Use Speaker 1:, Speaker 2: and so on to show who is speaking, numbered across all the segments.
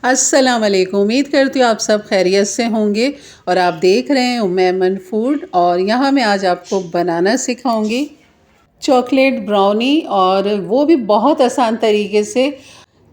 Speaker 1: अस्सलाम वालेकुम। उम्मीद करती हूँ आप सब खैरियत से होंगे और आप देख रहे हैं उम्मे अमन फूड। और यहाँ मैं आज आपको बनाना सिखाऊंगी चॉकलेट ब्राउनी, और वो भी बहुत आसान तरीके से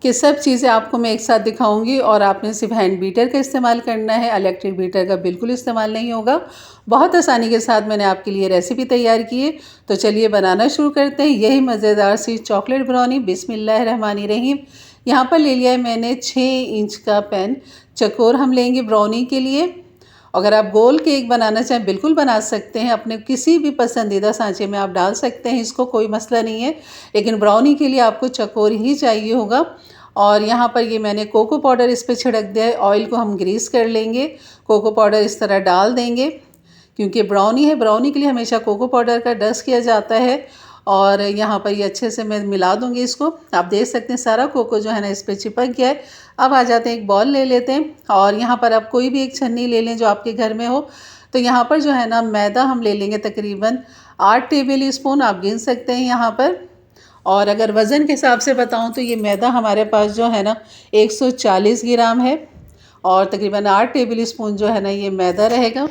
Speaker 1: कि सब चीज़ें आपको मैं एक साथ दिखाऊंगी। और आपने सिर्फ हैंड बीटर का इस्तेमाल करना है, इलेक्ट्रिक बीटर का बिल्कुल इस्तेमाल नहीं होगा। बहुत आसानी के साथ मैंने आपके लिए रेसिपी तैयार की है। तो चलिए बनाना शुरू करते हैं यही मज़ेदार सी चॉकलेट ब्राउनी। बिस्मिल्लाहिर्रहमानिर्रहीम। यहाँ पर ले लिया है मैंने 6 इंच का पैन। चकोर हम लेंगे ब्राउनी के लिए। अगर आप गोल केक बनाना चाहें बिल्कुल बना सकते हैं, अपने किसी भी पसंदीदा सांचे में आप डाल सकते हैं, इसको कोई मसला नहीं है। लेकिन ब्राउनी के लिए आपको चकोर ही चाहिए होगा। और यहाँ पर ये मैंने कोको पाउडर इस पर छिड़क दिया है। ऑयल को हम ग्रीस कर लेंगे, कोको पाउडर इस तरह डाल देंगे, क्योंकि ब्राउनी है, ब्राउनी के लिए हमेशा कोको पाउडर का डस्ट किया जाता है। और यहाँ पर ये अच्छे से मैं मिला दूँगी इसको। आप देख सकते हैं सारा कोको जो है ना इस पर चिपक गया है। अब आ जाते हैं, एक बॉल ले लेते हैं और यहाँ पर आप कोई भी एक छन्नी ले लें जो आपके घर में हो। तो यहाँ पर जो है ना मैदा हम ले लेंगे तकरीबन 8 टेबल स्पून, आप गिन सकते हैं यहाँ पर। और अगर वज़न के हिसाब से बताऊँ तो ये मैदा हमारे पास जो है ना 140 ग्राम है, और तकरीबन 8 टेबल स्पून जो है ना ये मैदा रहेगा।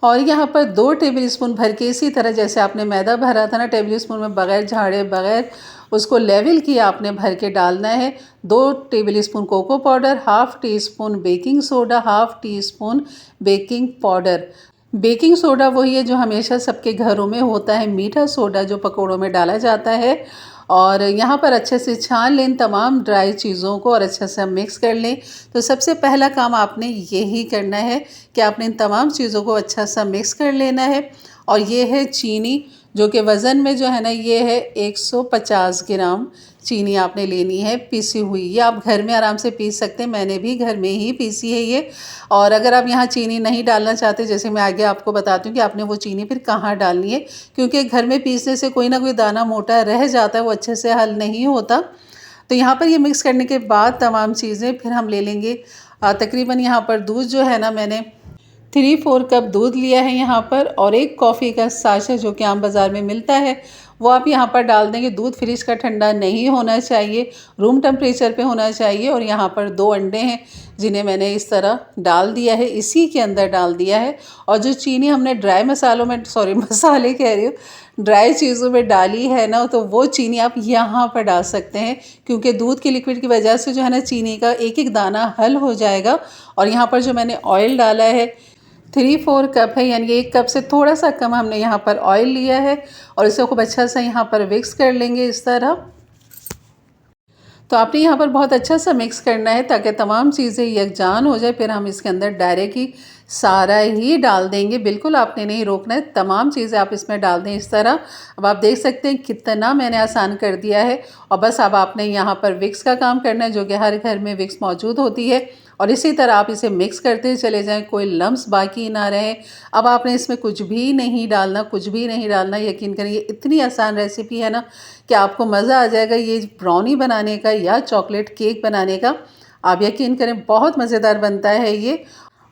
Speaker 1: और यहाँ पर 2 टेबल स्पून भर के, इसी तरह जैसे आपने मैदा भरा था ना टेबल स्पून में, बग़ैर झाड़े बग़ैर उसको लेवल किए आपने भर के डालना है। 2 tablespoon cocoa powder, half teaspoon baking soda, half teaspoon baking powder. Baking soda वही है जो हमेशा सबके घरों में होता है, मीठा सोडा जो पकौड़ों में डाला जाता है। और यहाँ पर अच्छे से छान लें तमाम ड्राई चीज़ों को और अच्छे से हम मिक्स कर लें। तो सबसे पहला काम आपने यही करना है कि आपने इन तमाम चीज़ों को अच्छा सा मिक्स कर लेना है। और ये है चीनी, जो कि वज़न में जो है ना ये है 150 ग्राम चीनी आपने लेनी है पीसी हुई। ये आप घर में आराम से पीस सकते हैं, मैंने भी घर में ही पीसी है ये। और अगर आप यहाँ चीनी नहीं डालना चाहते, जैसे मैं आगे आपको बताती हूँ कि आपने वो चीनी फिर कहाँ डालनी है, क्योंकि घर में पीसने से कोई ना कोई दाना मोटा रह जाता है, वो अच्छे से हल नहीं होता। तो यहाँ पर ये मिक्स करने के बाद तमाम चीज़ें फिर हम ले लेंगे तकरीबन यहाँ पर दूध जो है ना मैंने 3-4 कप दूध लिया है यहाँ पर, और 1 कॉफ़ी का साशा जो कि आम बाज़ार में मिलता है वो आप यहाँ पर डाल देंगे। दूध फ्रिज का ठंडा नहीं होना चाहिए, रूम टेम्परेचर पे होना चाहिए। और यहाँ पर 2 अंडे हैं जिन्हें मैंने इस तरह डाल दिया है, इसी के अंदर डाल दिया है। और जो चीनी हमने ड्राई मसालों में, सॉरी मसाले कह रही हूँ, ड्राई चीज़ों में डाली है ना, तो वो चीनी आप यहाँ पर डाल सकते हैं, क्योंकि दूध की लिक्विड की वजह से जो है ना चीनी का एक एक दाना हल हो जाएगा। और यहाँ पर जो मैंने ऑयल डाला है 3-4 कप है, यानी 1 कप से थोड़ा सा कम हमने यहाँ पर ऑयल लिया है। और इसे खूब अच्छा सा यहाँ पर मिक्स कर लेंगे इस तरह। तो आपने यहाँ पर बहुत अच्छा सा मिक्स करना है ताकि तमाम चीज़ें यकजान हो जाए। फिर हम इसके अंदर डायरेक्ट ही सारा ही डाल देंगे, बिल्कुल आपने नहीं रोकना है, तमाम चीज़ें आप इसमें डाल दें इस तरह। अब आप देख सकते हैं कितना मैंने आसान कर दिया है। और बस अब आपने यहाँ पर विक्स का काम करना है, जो कि हर घर में विक्स मौजूद होती है। और इसी तरह आप इसे मिक्स करते चले जाएं, कोई लम्स बाकी ना रहे। अब आपने इसमें कुछ भी नहीं डालना, कुछ भी नहीं डालना। यकीन करें ये इतनी आसान रेसिपी है ना कि आपको मज़ा आ जाएगा ये ब्राउनी बनाने का या चॉकलेट केक बनाने का। आप यकीन करें बहुत मज़ेदार बनता है ये।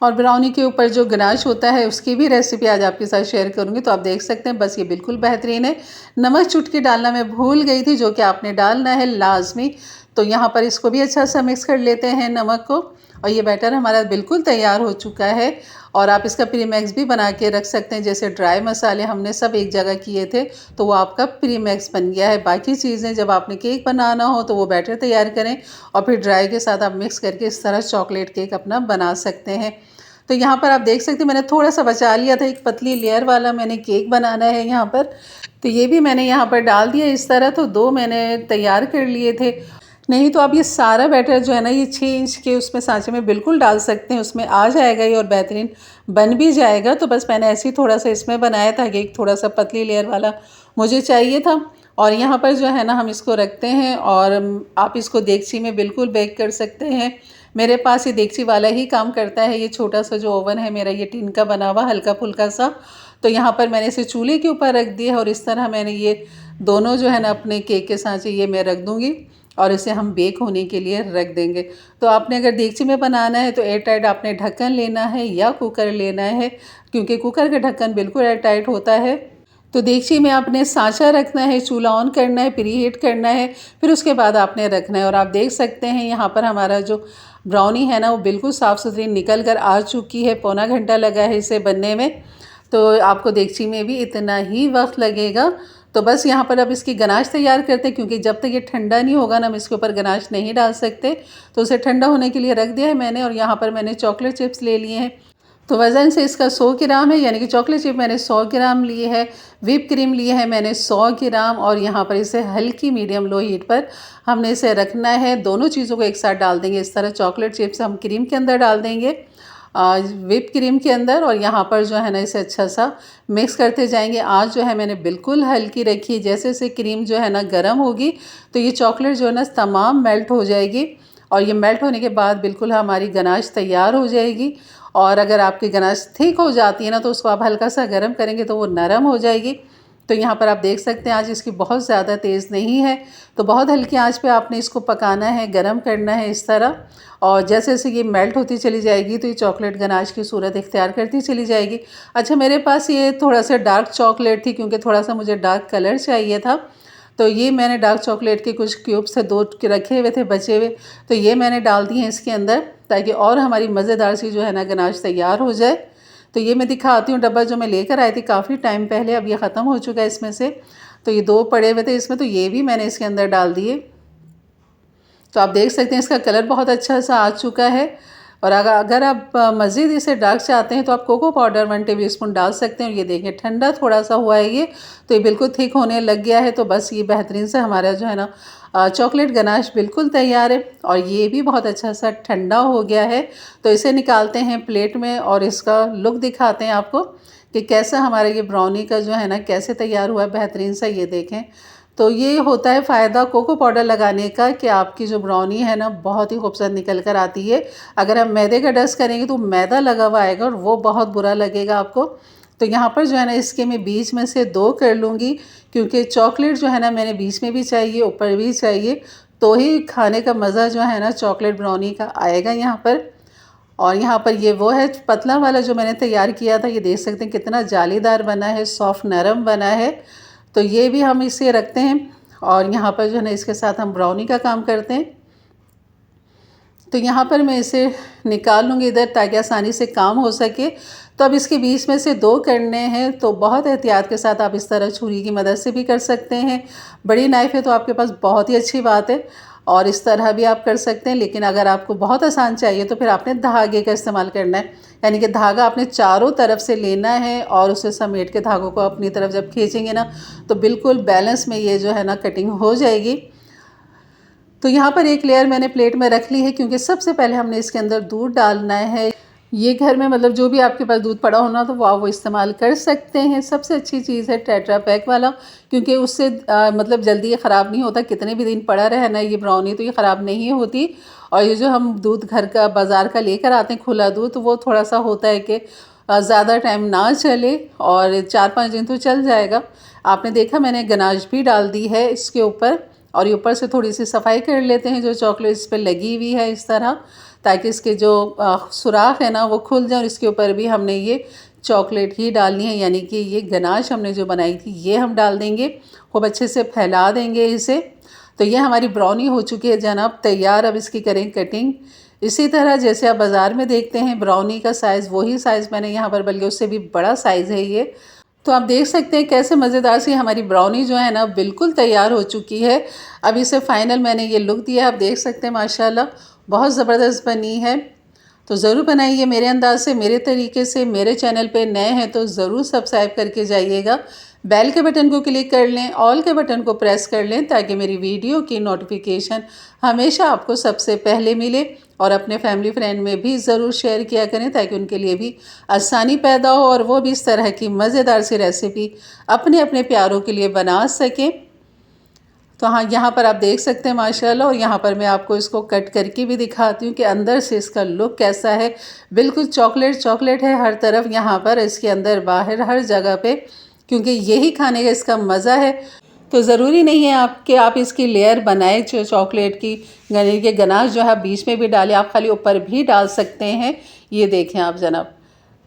Speaker 1: और ब्राउनी के ऊपर जो गनाश होता है उसकी भी रेसिपी आज आपके साथ शेयर करूंगी। तो आप देख सकते हैं बस ये बिल्कुल बेहतरीन है। नमक चुटकी डालना मैं भूल गई थी, जो कि आपने डालना है लाजमी। तो यहाँ पर इसको भी अच्छा सा मिक्स कर लेते हैं नमक को। और ये बैटर हमारा बिल्कुल तैयार हो चुका है। और आप इसका प्रीमिक्स भी बना के रख सकते हैं, जैसे ड्राई मसाले हमने सब एक जगह किए थे तो वो आपका प्रीमिक्स बन गया है। बाकी चीज़ें जब आपने केक बनाना हो तो वो बैटर तैयार करें और फिर ड्राई के साथ आप मिक्स करके इस तरह चॉकलेट केक अपना बना सकते हैं। तो यहाँ पर आप देख सकते हैं मैंने थोड़ा सा बचा लिया था, एक पतली लेयर वाला मैंने केक बनाना है यहाँ पर। तो ये भी मैंने यहाँ पर डाल दिया इस तरह। तो 2 मैंने तैयार कर लिए थे। नहीं तो आप ये सारा बैटर जो है ना ये 6 इंच के उसमें सांचे में बिल्कुल डाल सकते हैं, उसमें आ जाएगा ये और बेहतरीन बन भी जाएगा। तो बस मैंने ऐसे ही थोड़ा सा इसमें बनाया था कि एक थोड़ा सा पतली लेयर वाला मुझे चाहिए था। और यहाँ पर जो है ना हम इसको रखते हैं और आप इसको देगची में बिल्कुल बेक कर सकते हैं। मेरे पास ये देगची वाला ही काम करता है। ये छोटा सा जो ओवन है मेरा, ये टिन का बना हुआ हल्का फुल्का सा। तो यहाँ पर मैंने इसे चूल्हे के ऊपर रख दिया और इस तरह मैंने ये दोनों जो है ना अपने केक के सांचे ये मैं रख दूँगी और इसे हम बेक होने के लिए रख देंगे। तो आपने अगर देगची में बनाना है तो एयर टाइट आपने ढक्कन लेना है या कुकर लेना है, क्योंकि कुकर का ढक्कन बिल्कुल एयर टाइट होता है। तो देगची में आपने सांचा रखना है, चूल्हा ऑन करना है, प्री हीट करना है, फिर उसके बाद आपने रखना है। और आप देख सकते हैं यहाँ पर हमारा जो ब्राउनी है ना वो बिल्कुल साफ़ सुथरी निकल कर आ चुकी है। पौना घंटा लगा है इसे बनने में, तो आपको देगची में भी इतना ही वक्त लगेगा। तो बस यहाँ पर अब इसकी गनाश तैयार करते हैं, क्योंकि जब तक ये ठंडा नहीं होगा ना हम इसके ऊपर गनाश नहीं डाल सकते। तो उसे ठंडा होने के लिए रख दिया है मैंने। और यहाँ पर मैंने चॉकलेट चिप्स ले लिए हैं, तो वज़न से इसका 100 ग्राम है, यानी कि चॉकलेट चिप मैंने 100 ग्राम लिए है। व्हिप क्रीम लिए है मैंने 100 ग्राम। और यहाँ पर इसे हल्की मीडियम लो हीट पर हमने इसे रखना है। दोनों चीज़ों को एक साथ डाल देंगे इस तरह। चॉकलेट चिप्स हम क्रीम के अंदर डाल देंगे, व्हिप क्रीम के अंदर, और यहाँ पर जो है ना इसे अच्छा सा मिक्स करते जाएंगे। आँच जो है मैंने बिल्कुल हल्की रखी है। जैसे जैसे क्रीम जो है ना गर्म होगी तो ये चॉकलेट जो है ना तमाम मेल्ट हो जाएगी, और ये मेल्ट होने के बाद बिल्कुल हमारी गनाश तैयार हो जाएगी। और अगर आपकी गनाश थिक हो जाती है ना तो उसको आप हल्का सा गर्म करेंगे तो वो नरम हो जाएगी। तो यहाँ पर आप देख सकते हैं आँच इसकी बहुत ज़्यादा तेज़ नहीं है, तो बहुत हल्की आंच पे आपने इसको पकाना है, गरम करना है इस तरह। और जैसे जैसे ये मेल्ट होती चली जाएगी तो ये चॉकलेट गनाश की सूरत इख्तियार करती चली जाएगी। अच्छा, मेरे पास ये थोड़ा सा डार्क चॉकलेट थी, क्योंकि थोड़ा सा मुझे डार्क कलर चाहिए था, तो ये मैंने डार्क चॉकलेट के कुछ क्यूब्स से 2 रखे हुए थे बचे हुए, तो ये मैंने डाल दिए हैं इसके अंदर, ताकि और हमारी मज़ेदार सी जो है ना गनाश तैयार हो जाए। तो ये मैं दिखाती हूँ, डब्बा जो मैं लेकर आई थी काफ़ी टाइम पहले, अब ये ख़त्म हो चुका है इसमें से। तो ये 2 पड़े हुए थे इसमें, तो ये भी मैंने इसके अंदर डाल दिए। तो आप देख सकते हैं इसका कलर बहुत अच्छा सा आ चुका है। और अगर आप मज़ीद इसे डार्क चाहते हैं तो आप कोको पाउडर 1 टेबल स्पून डाल सकते हैं। और ये देखें ठंडा थोड़ा सा हुआ है ये, तो ये बिल्कुल थिक होने लग गया है। तो बस ये बेहतरीन से हमारा जो है ना चॉकलेट गनाश बिल्कुल तैयार है, और ये भी बहुत अच्छा सा ठंडा हो गया है। तो इसे निकालते हैं प्लेट में और इसका लुक दिखाते हैं आपको कि कैसा हमारा ये ब्राउनी का जो है ना कैसे तैयार हुआ है बेहतरीन सा। ये देखें, तो ये होता है फ़ायदा कोको पाउडर लगाने का कि आपकी जो ब्राउनी है ना बहुत ही खूबसूरत निकल कर आती है। अगर हम मैदे का डस्ट करेंगे तो मैदा लगा हुआ आएगा और वो बहुत बुरा लगेगा आपको। तो यहाँ पर जो है ना इसके मैं बीच में से 2 कर लूँगी, क्योंकि चॉकलेट जो है ना मैंने बीच में भी चाहिए, ऊपर भी चाहिए, तो ही खाने का मज़ा जो है ना चॉकलेट ब्राउनी का आएगा यहाँ पर। और यहाँ पर ये वो है पतला वाला जो मैंने तैयार किया था, ये देख सकते हैं कितना जालीदार बना है, सॉफ्ट नरम बना है। तो ये भी हम इसे रखते हैं, और यहाँ पर जो है ना इसके साथ हम ब्राउनी का काम करते हैं। तो यहाँ पर मैं इसे निकाल लूँगी इधर, ताकि आसानी से काम हो सके। तो अब इसके बीच में से 2 करने हैं, तो बहुत एहतियात के साथ आप इस तरह छुरी की मदद से भी कर सकते हैं। बड़ी नाइफ़ है तो आपके पास बहुत ही अच्छी बात है, और इस तरह भी आप कर सकते हैं। लेकिन अगर आपको बहुत आसान चाहिए तो फिर आपने धागे का इस्तेमाल करना है, यानी कि धागा आपने चारों तरफ से लेना है, और उसे समेट के धागों को अपनी तरफ जब खींचेंगे ना तो बिल्कुल बैलेंस में ये जो है ना कटिंग हो जाएगी। तो यहाँ पर एक लेयर मैंने प्लेट में रख ली है, क्योंकि सबसे पहले हमने इसके अंदर दूध डालना है। ये घर में मतलब जो भी आपके पास दूध पड़ा होना तो वो इस्तेमाल कर सकते हैं। सबसे अच्छी चीज़ है टेट्रा पैक वाला, क्योंकि उससे मतलब जल्दी ये ख़राब नहीं होता। कितने भी दिन पड़ा रहे ना ये ब्राउनी तो ये ख़राब नहीं होती। और ये जो हम दूध घर का बाज़ार का लेकर आते हैं खुला दूध, तो वो थोड़ा सा होता है कि ज़्यादा टाइम ना चले, और 4-5 दिन तो चल जाएगा। आपने देखा मैंने गनाश भी डाल दी है इसके ऊपर, और ये ऊपर से थोड़ी सी सफाई कर लेते हैं जो चॉकलेट इस पर लगी हुई है इस तरह, ताकि इसके जो सुराख है ना वो खुल जाए। और इसके ऊपर भी हमने ये चॉकलेट ही डालनी है, यानी कि ये गनाश हमने जो बनाई थी ये हम डाल देंगे। खूब अच्छे से फैला देंगे इसे। तो ये हमारी ब्राउनी हो चुकी है जनाब तैयार। अब इसकी करें कटिंग। इसी तरह जैसे आप बाज़ार में देखते हैं ब्राउनी का साइज़, वही साइज़ मैंने यहाँ पर, बल्कि उससे भी बड़ा साइज़ है ये। तो आप देख सकते हैं कैसे मज़ेदार सी हमारी ब्राउनी जो है ना बिल्कुल तैयार हो चुकी है। अब इसे फ़ाइनल मैंने ये लुक दिया, आप देख सकते हैं माशाल्लाह बहुत ज़बरदस्त बनी है। तो ज़रूर बनाइए मेरे अंदाज से, मेरे तरीके से। मेरे चैनल पे नए हैं तो ज़रूर सब्सक्राइब करके जाइएगा। बेल के बटन को क्लिक कर लें, ऑल के बटन को प्रेस कर लें, ताकि मेरी वीडियो की नोटिफिकेशन हमेशा आपको सबसे पहले मिले। और अपने फैमिली फ्रेंड में भी ज़रूर शेयर किया करें, ताकि उनके लिए भी आसानी पैदा हो और वो भी इस तरह की मज़ेदार सी रेसिपी अपने अपने प्यारों के लिए बना सकें। तो हाँ, यहाँ पर आप देख सकते हैं माशाल्लाह। और यहाँ पर मैं आपको इसको कट करके भी दिखाती हूँ कि अंदर से इसका लुक कैसा है। बिल्कुल चॉकलेट चॉकलेट है हर तरफ, यहाँ पर इसके अंदर बाहर हर जगह पे, क्योंकि यही खाने का इसका मज़ा है। तो ज़रूरी नहीं है कि आप इसकी लेयर बनाए चॉकलेट की, यानी कि गनाश जो है बीच में भी डालें, आप खाली ऊपर भी डाल सकते हैं। ये देखें आप जनाब,